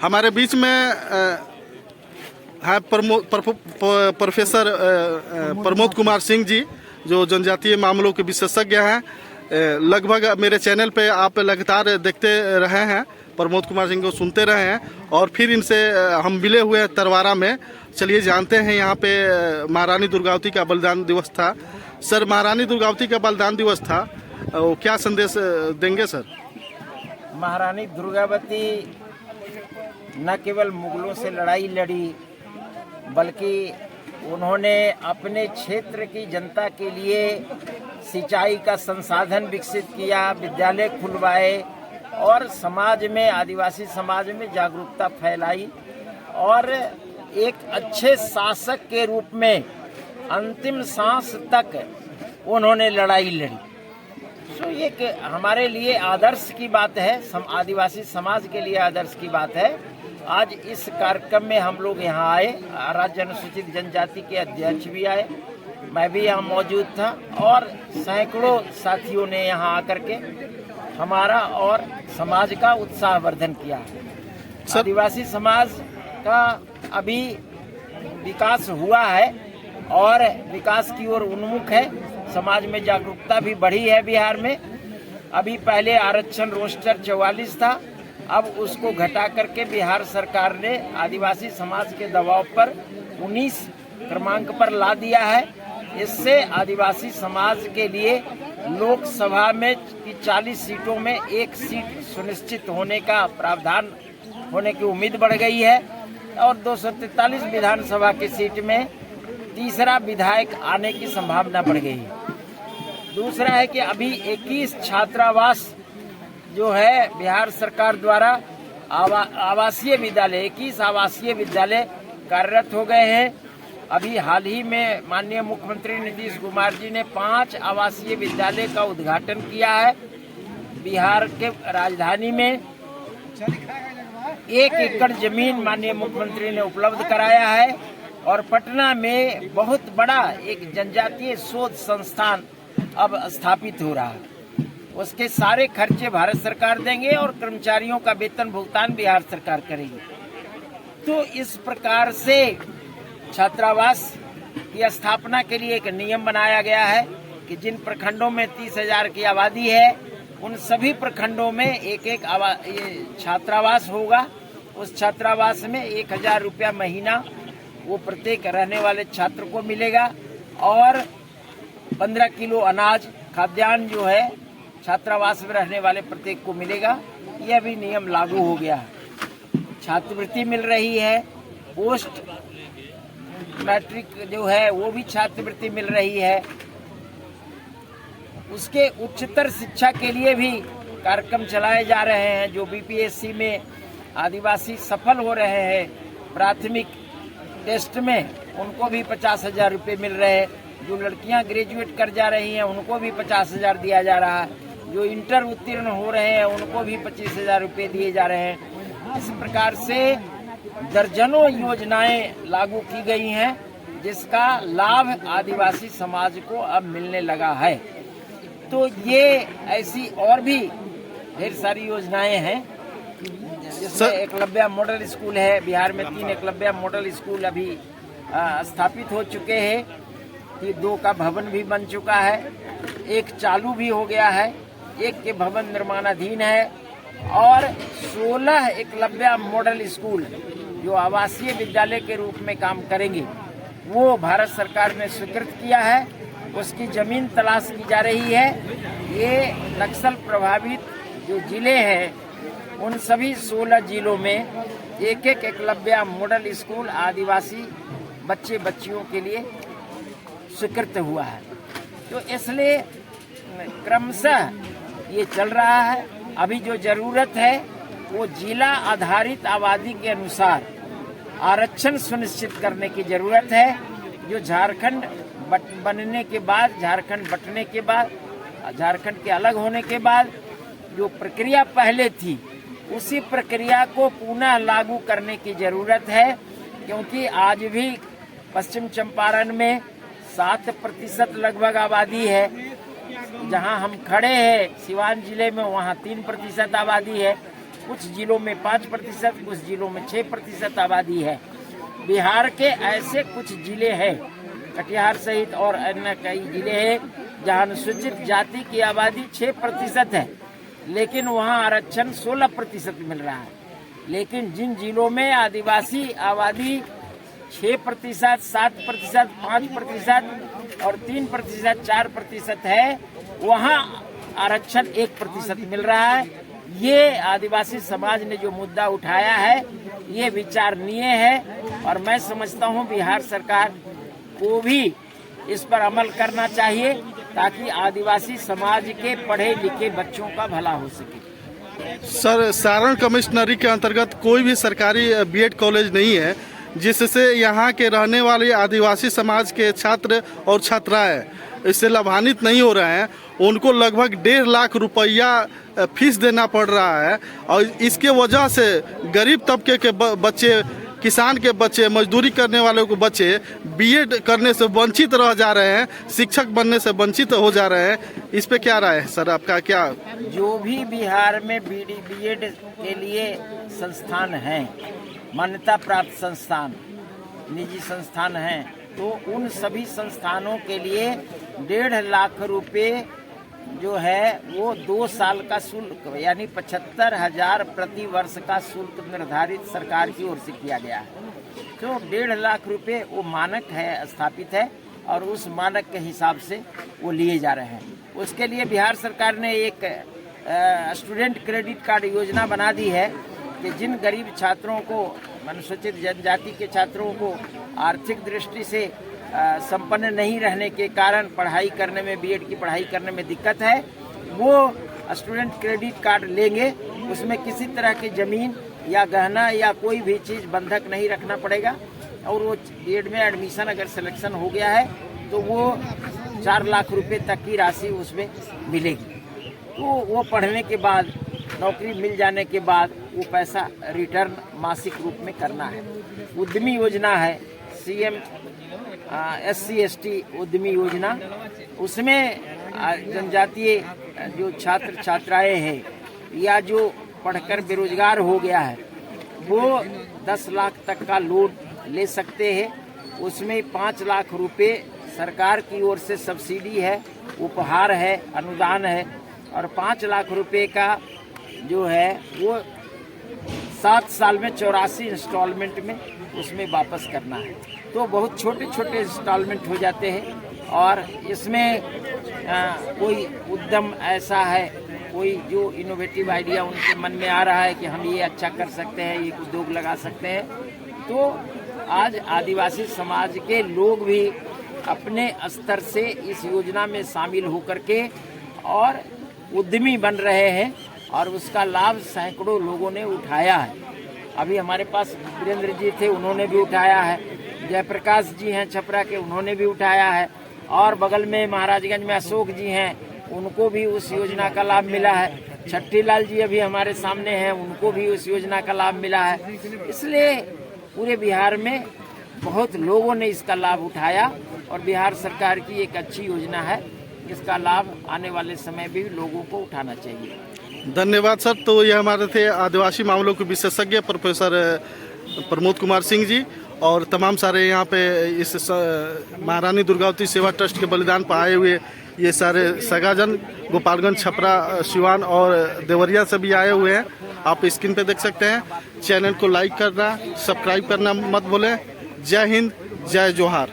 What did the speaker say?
हमारे बीच में है प्रोफेसर प्रमोद कुमार सिंह जी, जो जनजातीय मामलों के विशेषज्ञ हैं। लगभग मेरे चैनल पे आप लगातार देखते रहे हैं, प्रमोद कुमार सिंह को सुनते रहे हैं, और फिर इनसे हम मिले हुए हैं तरवारा में। चलिए जानते हैं, यहाँ पे महारानी दुर्गावती का बलिदान दिवस था। सर, महारानी दुर्गावती का बलिदान दिवस था, वो क्या संदेश देंगे सर? महारानी दुर्गावती न केवल मुगलों से लड़ाई लड़ी, बल्कि उन्होंने अपने क्षेत्र की जनता के लिए सिंचाई का संसाधन विकसित किया, विद्यालय खुलवाए और समाज में, आदिवासी समाज में जागरूकता फैलाई और एक अच्छे शासक के रूप में अंतिम सांस तक उन्होंने लड़ाई लड़ी। तो ये हमारे लिए आदर्श की बात है, आदिवासी समाज के लिए आदर्श की बात है। आज इस कार्यक्रम में हम लोग यहाँ आए, राज्य अनुसूचित जनजाति के अध्यक्ष भी आए, मैं भी यहाँ मौजूद था और सैकड़ों साथियों ने यहाँ आकर के हमारा और समाज का उत्साहवर्धन किया। आदिवासी समाज का अभी विकास हुआ है और विकास की ओर उन्मुख है। समाज में जागरूकता भी बढ़ी है बिहार में। अभी पहले आरक्षण रोस्टर 44 था, अब उसको घटा करके बिहार सरकार ने आदिवासी समाज के दबाव पर 19 क्रमांक पर ला दिया है। इससे आदिवासी समाज के लिए लोकसभा में 40 सीटों में एक सीट सुनिश्चित होने का प्रावधान होने की उम्मीद बढ़ गई है और 243 विधानसभा की सीट में तीसरा विधायक आने की संभावना बढ़ गई है। दूसरा है कि अभी 21 छात्रावास जो है बिहार सरकार द्वारा आवासीय विद्यालय, 21 आवासीय विद्यालय कार्यरत हो गए हैं। अभी हाल ही में माननीय मुख्यमंत्री नीतीश कुमार जी ने 5 आवासीय विद्यालय का उद्घाटन किया है। बिहार के राजधानी में 1 एकड़ जमीन माननीय मुख्यमंत्री ने उपलब्ध कराया है और पटना में बहुत बड़ा एक जनजातीय शोध संस्थान अब स्थापित हो रहा है। उसके सारे खर्चे भारत सरकार देंगे और कर्मचारियों का वेतन भुगतान बिहार सरकार करेगी। तो इस प्रकार से छात्रावास की स्थापना के लिए एक नियम बनाया गया है कि जिन प्रखंडों में 30,000 की आबादी है, उन सभी प्रखंडों में एक छात्रावास होगा। उस छात्रावास में 1,000 रुपया महीना वो प्रत्येक रहने वाले छात्र को मिलेगा और 15 किलो अनाज, खाद्यान्न जो है छात्रावास में रहने वाले प्रत्येक को मिलेगा। यह भी नियम लागू हो गया है। छात्रवृत्ति मिल रही है, पोस्ट मैट्रिक जो है वो भी छात्रवृत्ति मिल रही है। उसके उच्चतर शिक्षा के लिए भी कार्यक्रम चलाए जा रहे हैं। जो बीपीएससी में आदिवासी सफल हो रहे हैं प्राथमिक टेस्ट में, उनको भी 50,000 रुपये मिल रहे हैं। जो लड़कियां ग्रेजुएट कर जा रही हैं उनको भी 50,000 दिया जा रहा है। जो इंटर उत्तीर्ण हो रहे हैं उनको भी 25,000 रुपये दिए जा रहे हैं। इस प्रकार से दर्जनों योजनाएं लागू की गई हैं, जिसका लाभ आदिवासी समाज को अब मिलने लगा है। तो ये ऐसी और भी ढेर सारी योजनाएं हैं, जिसमें एकलव्य मॉडल स्कूल है। बिहार में 3 एकलव्य मॉडल स्कूल अभी स्थापित हो चुके हैं। 2 का भवन भी बन चुका है, 1 चालू भी हो गया है, 1 के भवन निर्माणाधीन है और 16 एकलव्य मॉडल स्कूल जो आवासीय विद्यालय के रूप में काम करेंगे वो भारत सरकार ने स्वीकृत किया है। उसकी जमीन तलाश की जा रही है। ये नक्सल प्रभावित जो जिले हैं उन सभी 16 जिलों में 1-1 एकलव्य मॉडल स्कूल आदिवासी बच्चे बच्चियों के लिए स्वीकृत हुआ है। तो इसलिए क्रमशः ये चल रहा है। अभी जो जरूरत है वो जिला आधारित आबादी के अनुसार आरक्षण सुनिश्चित करने की जरूरत है। जो झारखंड बनने के बाद, झारखंड बंटने के बाद, झारखंड के अलग होने के बाद जो प्रक्रिया पहले थी उसी प्रक्रिया को पुनः लागू करने की जरूरत है। क्योंकि आज भी पश्चिम चंपारण में 7% लगभग आबादी है। जहां हम खड़े हैं सिवान जिले में, वहां 3% आबादी है। कुछ जिलों में 5%, कुछ जिलों में 6% आबादी है। बिहार के ऐसे कुछ जिले हैं, कटिहार सहित और अन्य कई जिले हैं जहां अनुसूचित जाति की आबादी 6% है, लेकिन वहां आरक्षण 16% मिल रहा है। लेकिन जिन जिलों में आदिवासी आबादी 6%, 7%, 5% और 3%, 4% है, वहां आरक्षण 1% मिल रहा है। ये आदिवासी समाज ने जो मुद्दा उठाया है ये विचारणीय है और मैं समझता हूं बिहार सरकार को भी इस पर अमल करना चाहिए ताकि आदिवासी समाज के पढ़े लिखे बच्चों का भला हो सके। सर, सारण कमिश्नरी के अंतर्गत कोई भी सरकारी बीएड कॉलेज नहीं है जिससे यहाँ के रहने वाले आदिवासी समाज के छात्र और छात्राएं इससे लाभान्वित नहीं हो रहे हैं। उनको लगभग 1.5 लाख रुपया फीस देना पड़ रहा है और इसके वजह से गरीब तबके के बच्चे, किसान के बच्चे, मजदूरी करने वालों को बच्चे बीएड करने से वंचित रह जा रहे हैं, शिक्षक बनने से वंचित हो जा रहे हैं। इस पे क्या राय है सर आपका? क्या जो भी बिहार में बीएड के लिए संस्थान हैं, मान्यता प्राप्त संस्थान, निजी संस्थान हैं, तो उन सभी संस्थानों के लिए 1.5 लाख रुपए जो है वो 2 साल का शुल्क यानी 75,000 प्रति वर्ष का शुल्क निर्धारित सरकार की ओर से किया गया है। तो 1.5 लाख रुपए वो मानक है, स्थापित है और उस मानक के हिसाब से वो लिए जा रहे हैं। उसके लिए बिहार सरकार ने एक स्टूडेंट क्रेडिट कार्ड योजना बना दी है कि जिन गरीब छात्रों को, अनुसूचित जनजाति के छात्रों को आर्थिक दृष्टि से संपन्न नहीं रहने के कारण पढ़ाई करने में, बीएड की पढ़ाई करने में दिक्कत है, वो स्टूडेंट क्रेडिट कार्ड लेंगे। उसमें किसी तरह की जमीन या गहना या कोई भी चीज़ बंधक नहीं रखना पड़ेगा और वो बीएड में एडमिशन अगर सिलेक्शन हो गया है तो वो 4 लाख रुपए तक की राशि उसमें मिलेगी। तो वो पढ़ने के बाद, नौकरी मिल जाने के बाद वो पैसा रिटर्न मासिक रूप में करना है। उद्यमी योजना है, सीएम SC/ST उद्यमी योजना, उसमें जनजातीय जो छात्र छात्राएं हैं या जो पढ़कर बेरोजगार हो गया है वो 10 लाख तक का लोन ले सकते हैं। उसमें 5 लाख रुपए सरकार की ओर से सब्सिडी है, उपहार है, अनुदान है और 5 लाख रुपए का जो है वो 7 साल में 84 इंस्टॉलमेंट में उसमें वापस करना है। तो बहुत छोटे छोटे इंस्टॉलमेंट हो जाते हैं और इसमें कोई उद्यम ऐसा है, कोई जो इनोवेटिव आइडिया उनके मन में आ रहा है कि हम ये अच्छा कर सकते हैं, ये उद्योग लगा सकते हैं, तो आज आदिवासी समाज के लोग भी अपने स्तर से इस योजना में शामिल होकर के और उद्यमी बन रहे हैं और उसका लाभ सैकड़ों लोगों ने उठाया है। अभी हमारे पास वीरेंद्र जी थे, उन्होंने भी उठाया है, जयप्रकाश जी हैं छपरा के, उन्होंने भी उठाया है और बगल में महाराजगंज में अशोक जी हैं, उनको भी उस योजना का लाभ मिला है। छट्टीलाल जी अभी हमारे सामने हैं, उनको भी उस योजना का लाभ मिला है। इसलिए पूरे बिहार में बहुत लोगों ने इसका लाभ उठाया और बिहार सरकार की एक अच्छी योजना है, इसका लाभ आने वाले समय भी लोगों को उठाना चाहिए। धन्यवाद सर। तो ये हमारे थे आदिवासी मामलों के विशेषज्ञ प्रोफेसर प्रमोद कुमार सिंह जी और तमाम सारे यहाँ पे इस महारानी दुर्गावती सेवा ट्रस्ट के बलिदान पर आए हुए ये सारे सगाजन गोपालगंज, छपरा, सिवान और देवरिया से भी आए हुए हैं। आप स्क्रीन पे देख सकते हैं। चैनल को लाइक करना, सब्सक्राइब करना मत भूलें। जय हिंद, जय जोहार।